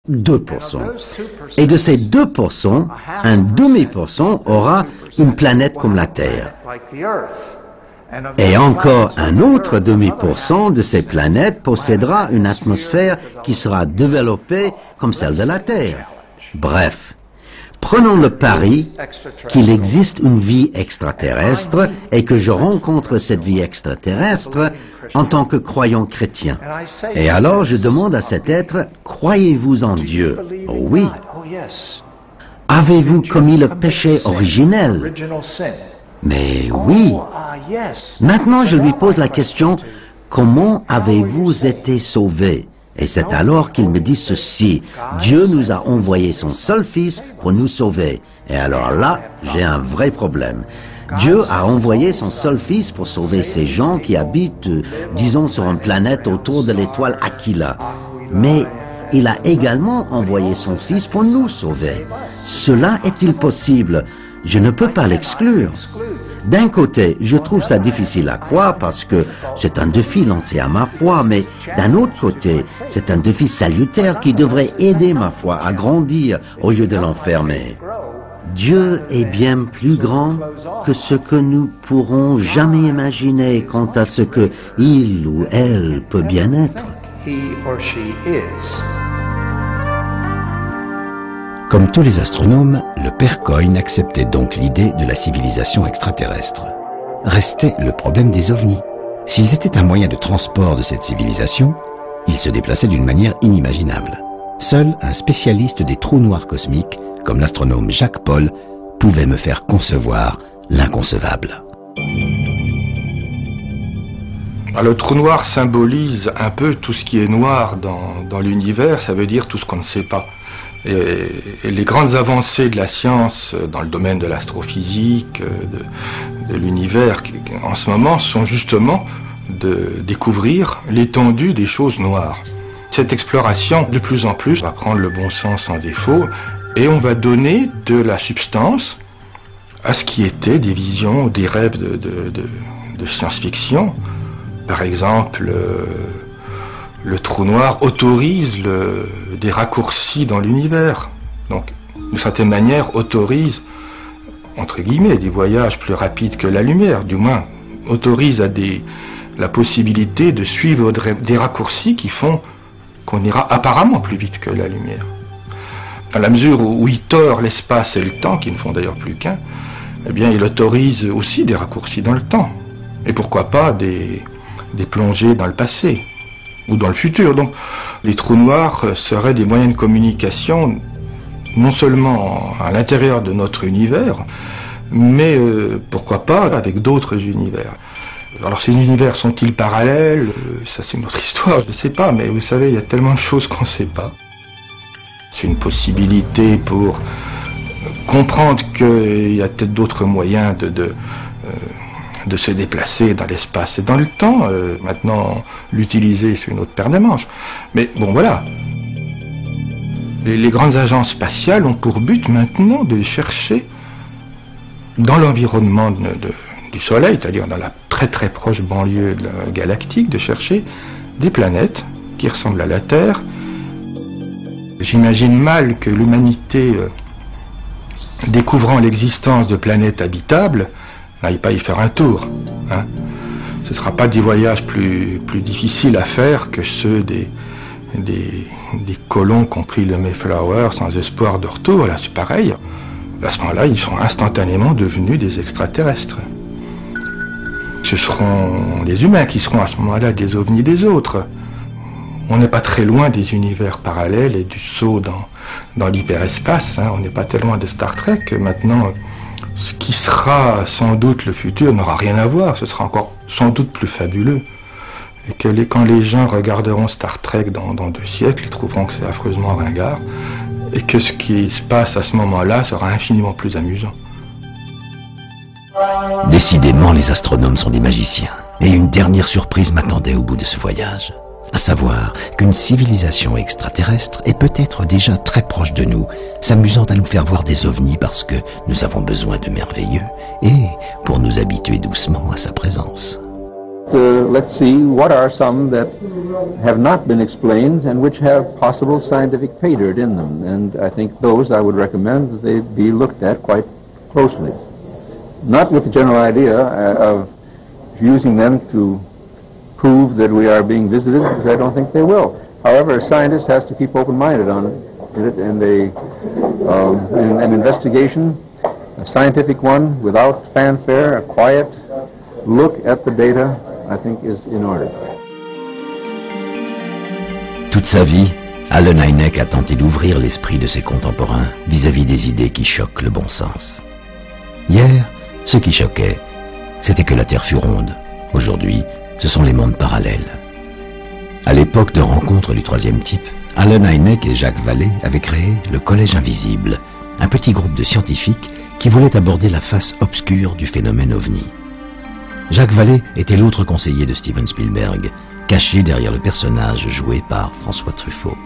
2%. Et de ces 2%, un demi-pourcent aura une planète comme la Terre. Et encore un autre demi-pourcent de ces planètes possédera une atmosphère qui sera développée comme celle de la Terre. Bref, prenons le pari qu'il existe une vie extraterrestre et que je rencontre cette vie extraterrestre en tant que croyant chrétien. Et alors je demande à cet être, croyez-vous en Dieu? Oh oui. Avez-vous commis le péché originel? Mais oui. Maintenant, je lui pose la question, comment avez-vous été sauvé? Et c'est alors qu'il me dit ceci, Dieu nous a envoyé son seul fils pour nous sauver. Et alors là, j'ai un vrai problème. Dieu a envoyé son seul fils pour sauver ces gens qui habitent, disons, sur une planète autour de l'étoile Aquila. Mais il a également envoyé son fils pour nous sauver. Cela est-il possible? Je ne peux pas l'exclure. D'un côté, je trouve ça difficile à croire parce que c'est un défi lancé à ma foi, mais d'un autre côté, c'est un défi salutaire qui devrait aider ma foi à grandir au lieu de l'enfermer. Dieu est bien plus grand que ce que nous pourrons jamais imaginer quant à ce que il ou elle peut bien être. Comme tous les astronomes, le père Coyne acceptait donc l'idée de la civilisation extraterrestre. Restait le problème des ovnis. S'ils étaient un moyen de transport de cette civilisation, ils se déplaçaient d'une manière inimaginable. Seul un spécialiste des trous noirs cosmiques, comme l'astronome Jacques Paul, pouvait me faire concevoir l'inconcevable. Le trou noir symbolise un peu tout ce qui est noir dans l'univers, ça veut dire tout ce qu'on ne sait pas. Et les grandes avancées de la science dans le domaine de l'astrophysique, de l'univers en ce moment sont justement de découvrir l'étendue des choses noires. Cette exploration de plus en plus va prendre le bon sens en défaut et on va donner de la substance à ce qui était des visions, des rêves de science-fiction. Par exemple, le trou noir autorise des raccourcis dans l'univers. Donc, d'une certaine manière, autorise, entre guillemets, des voyages plus rapides que la lumière, du moins, autorise la possibilité de suivre des raccourcis qui font qu'on ira apparemment plus vite que la lumière. Dans la mesure où il tord l'espace et le temps, qui ne font d'ailleurs plus qu'un, eh bien, il autorise aussi des raccourcis dans le temps. Et pourquoi pas des plongées dans le passé ou dans le futur. Donc, les trous noirs seraient des moyens de communication non seulement à l'intérieur de notre univers, mais pourquoi pas avec d'autres univers. Alors, ces univers sont-ils parallèles? Ça, c'est une autre histoire, je ne sais pas, mais vous savez, il y a tellement de choses qu'on ne sait pas. C'est une possibilité pour comprendre qu'il y a peut-être d'autres moyens de se déplacer dans l'espace et dans le temps. Maintenant, l'utiliser, c'est une autre paire de manches. Mais bon, voilà. Les grandes agences spatiales ont pour but maintenant de chercher dans l'environnement du Soleil, c'est-à-dire dans la très très proche banlieue galactique, de chercher des planètes qui ressemblent à la Terre. J'imagine mal que l'humanité, découvrant l'existence de planètes habitables, n'aille pas y faire un tour. Hein. Ce ne sera pas des voyages plus difficiles à faire que ceux des colons qui ont pris le Mayflower sans espoir de retour. Là, c'est pareil. À ce moment-là, ils sont instantanément devenus des extraterrestres. Ce seront les humains qui seront à ce moment-là des ovnis des autres. On n'est pas très loin des univers parallèles et du saut dans l'hyperespace. Hein. On n'est pas très loin de Star Trek. Maintenant, ce qui sera sans doute le futur n'aura rien à voir. Ce sera encore sans doute plus fabuleux. Et que quand les gens regarderont Star Trek dans 2 siècles, ils trouveront que c'est affreusement ringard. Et que ce qui se passe à ce moment-là sera infiniment plus amusant. Décidément, les astronomes sont des magiciens. Et une dernière surprise m'attendait au bout de ce voyage. À savoir qu'une civilisation extraterrestre est peut-être déjà très proche de nous, s'amusant à nous faire voir des ovnis parce que nous avons besoin de merveilleux et pour nous habituer doucement à sa présence. let's see what are some that have not been explained and which have possible scientific pay dirt in them. And I think those I would recommend that they be looked at quite closely. Not with the general idea of using them to prove that we are being visited, because I don't think they will. However, a scientist has to keep open-minded on it, and an investigation, a scientific one, without fanfare, a quiet look at the data, I think is in order. Toute sa vie, Allen Hynek a tenté d'ouvrir l'esprit de ses contemporains vis-à-vis des idées qui choquent le bon sens. Hier, ce qui choquait, c'était que la Terre fut ronde. Aujourd'hui, ce sont les mondes parallèles. À l'époque de rencontre du troisième type, Allen Hynek et Jacques Vallée avaient créé le Collège Invisible, un petit groupe de scientifiques qui voulaient aborder la face obscure du phénomène OVNI. Jacques Vallée était l'autre conseiller de Steven Spielberg, caché derrière le personnage joué par François Truffaut.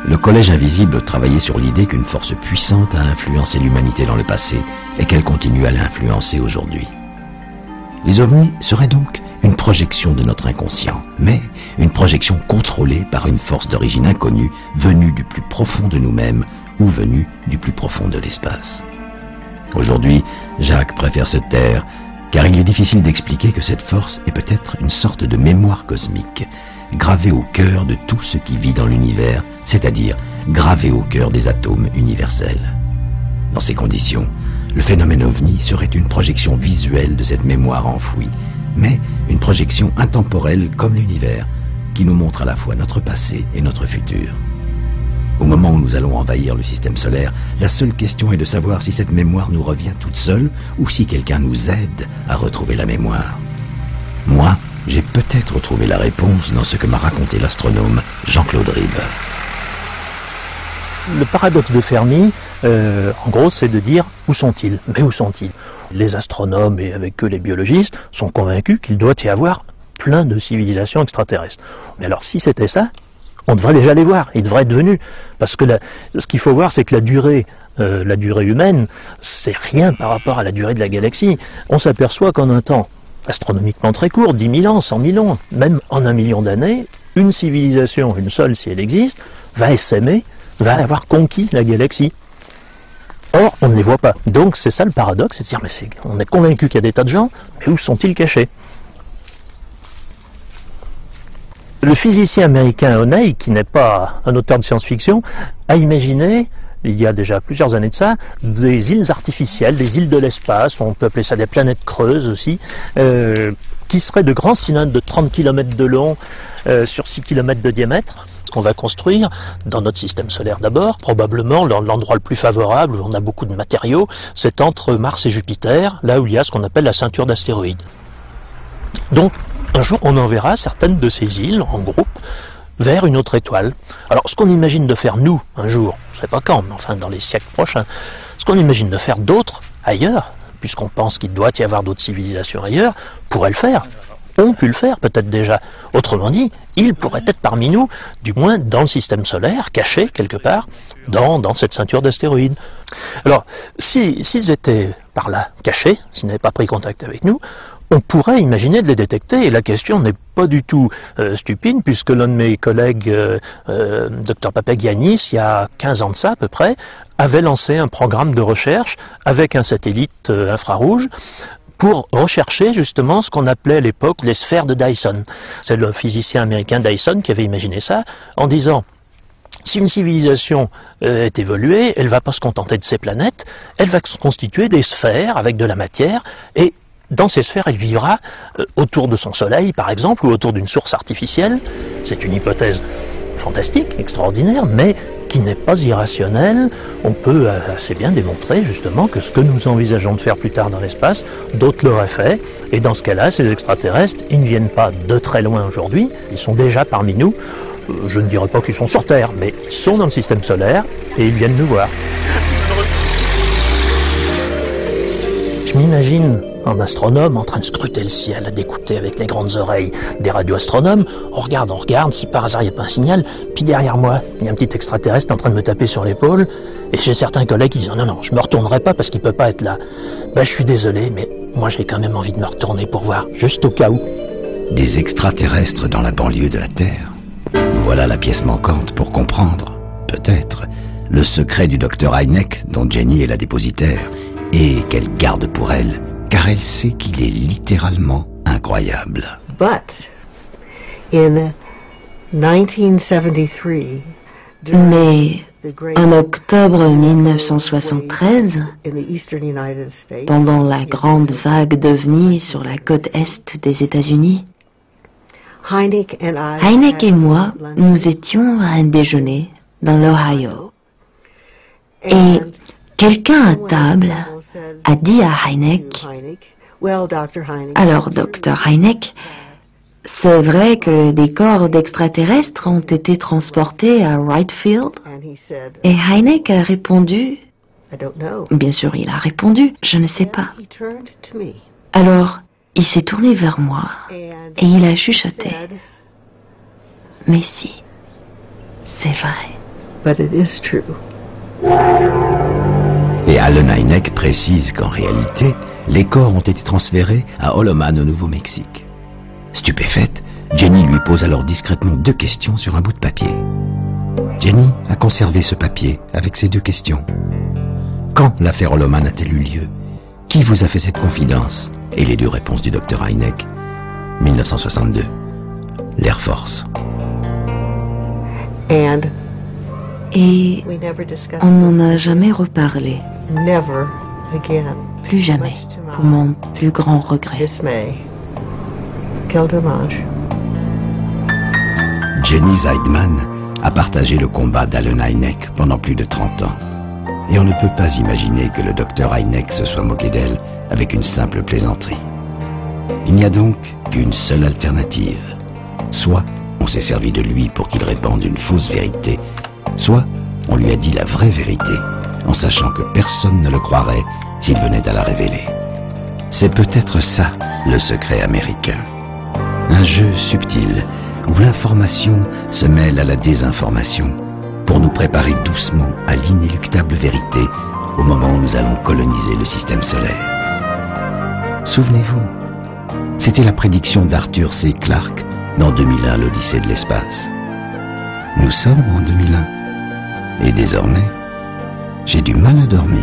Le Collège Invisible travaillait sur l'idée qu'une force puissante a influencé l'humanité dans le passé et qu'elle continue à l'influencer aujourd'hui. Les ovnis seraient donc une projection de notre inconscient, mais une projection contrôlée par une force d'origine inconnue venue du plus profond de nous-mêmes ou venue du plus profond de l'espace. Aujourd'hui, Jacques préfère se taire, car il est difficile d'expliquer que cette force est peut-être une sorte de mémoire cosmique, gravée au cœur de tout ce qui vit dans l'univers, c'est-à-dire gravée au cœur des atomes universels. Dans ces conditions, le phénomène OVNI serait une projection visuelle de cette mémoire enfouie, mais une projection intemporelle comme l'univers, qui nous montre à la fois notre passé et notre futur. Au moment où nous allons envahir le système solaire, la seule question est de savoir si cette mémoire nous revient toute seule ou si quelqu'un nous aide à retrouver la mémoire. Moi, j'ai peut-être trouvé la réponse dans ce que m'a raconté l'astronome Jean-Claude Ribes. Le paradoxe de Fermi, en gros, c'est de dire où sont-ils? Mais où sont-ils? Les astronomes et avec eux les biologistes sont convaincus qu'il doit y avoir plein de civilisations extraterrestres. Mais alors, si c'était ça, on devrait déjà les voir, ils devraient être venus. Parce que ce qu'il faut voir, c'est que la durée humaine, c'est rien par rapport à la durée de la galaxie. On s'aperçoit qu'en un temps astronomiquement très court, 10 000 ans, 100 000 ans, même en 1 million d'années, une civilisation, une seule si elle existe, va essaimer, va avoir conquis la galaxie. Or, on ne les voit pas. Donc c'est ça le paradoxe, c'est de dire, mais on est convaincu qu'il y a des tas de gens, mais où sont-ils cachés? Le physicien américain O'Neill, qui n'est pas un auteur de science-fiction, a imaginé, il y a déjà plusieurs années de ça, des îles artificielles, des îles de l'espace, on peut appeler ça des planètes creuses aussi, qui seraient de grands cylindres de 30 km de long sur 6 km de diamètre, qu'on va construire dans notre système solaire d'abord, probablement l'endroit le plus favorable, où on a beaucoup de matériaux, c'est entre Mars et Jupiter, là où il y a ce qu'on appelle la ceinture d'astéroïdes. Donc, un jour, on enverra certaines de ces îles, en groupe, vers une autre étoile. Alors, ce qu'on imagine de faire, nous, un jour, je ne sais pas quand, mais enfin dans les siècles prochains, ce qu'on imagine de faire d'autres, ailleurs, puisqu'on pense qu'il doit y avoir d'autres civilisations ailleurs, pourrait le faire. On pu le faire, peut-être déjà. Autrement dit, ils pourraient être parmi nous, du moins dans le système solaire, cachés quelque part, dans cette ceinture d'astéroïdes. Alors, s'ils étaient par là, cachés, s'ils n'avaient pas pris contact avec nous, on pourrait imaginer de les détecter, et la question n'est pas du tout stupide, puisque l'un de mes collègues, Dr Papagiannis, il y a 15 ans de ça à peu près, avait lancé un programme de recherche avec un satellite infrarouge pour rechercher justement ce qu'on appelait à l'époque les sphères de Dyson. C'est le physicien américain Dyson qui avait imaginé ça en disant: si une civilisation est évoluée, elle ne va pas se contenter de ses planètes, elle va se constituer des sphères avec de la matière, et dans ces sphères, elle vivra autour de son soleil, par exemple, ou autour d'une source artificielle. C'est une hypothèse fantastique, extraordinaire, mais qui n'est pas irrationnelle. On peut assez bien démontrer, justement, que ce que nous envisageons de faire plus tard dans l'espace, d'autres l'auraient fait. Et dans ce cas-là, ces extraterrestres, ils ne viennent pas de très loin aujourd'hui, ils sont déjà parmi nous. Je ne dirais pas qu'ils sont sur Terre, mais ils sont dans le système solaire et ils viennent nous voir. Je m'imagine un astronome en train de scruter le ciel, d'écouter avec les grandes oreilles des radioastronomes. On regarde, si par hasard il n'y a pas un signal, puis derrière moi, il y a un petit extraterrestre en train de me taper sur l'épaule, et j'ai certains collègues qui disent non, je me retournerai pas parce qu'il peut pas être là. Ben, je suis désolé, mais Moi, j'ai quand même envie de me retourner pour voir, juste au cas où. Des extraterrestres dans la banlieue de la Terre. Voilà la pièce manquante pour comprendre, peut-être, le secret du docteur Hynek dont Jenny est la dépositaire et qu'elle garde pour elle, car elle sait qu'il est littéralement incroyable. But in 1973, mais en octobre 1973, pendant la grande vague d'ovnis sur la côte est des États-Unis, Hynek et moi, nous étions à un déjeuner dans l'Ohio. Et quelqu'un à table a dit à Hynek, « Alors, Dr. Hynek, c'est vrai que des corps d'extraterrestres ont été transportés à Wright Field ?» Et Hynek a répondu, bien sûr il a répondu, « Je ne sais pas. » Alors, il s'est tourné vers moi et il a chuchoté, « Mais si, c'est vrai. » But it is true. Et Allen Hynek précise qu'en réalité, les corps ont été transférés à Holloman au Nouveau-Mexique. Stupéfaite, Jenny lui pose alors discrètement 2 questions sur un bout de papier. Jenny a conservé ce papier avec ces 2 questions. Quand l'affaire Holloman a-t-elle eu lieu? Qui vous a fait cette confidence? Et les 2 réponses du docteur Hynek. 1962. L'Air Force. Et on n'en a jamais reparlé. Plus jamais, pour mon plus grand regret. Jenny Zeidman a partagé le combat d'Allen Hynek pendant plus de 30 ans. Et on ne peut pas imaginer que le docteur Hynek se soit moqué d'elle avec une simple plaisanterie. Il n'y a donc qu'une seule alternative. Soit on s'est servi de lui pour qu'il répande une fausse vérité, soit on lui a dit la vraie vérité, en sachant que personne ne le croirait s'il venait à la révéler. C'est peut-être ça, le secret américain. Un jeu subtil, où l'information se mêle à la désinformation, pour nous préparer doucement à l'inéluctable vérité au moment où nous allons coloniser le système solaire. Souvenez-vous, c'était la prédiction d'Arthur C. Clarke dans 2001, l'Odyssée de l'espace. Nous sommes en 2001. Et désormais, j'ai du mal à dormir.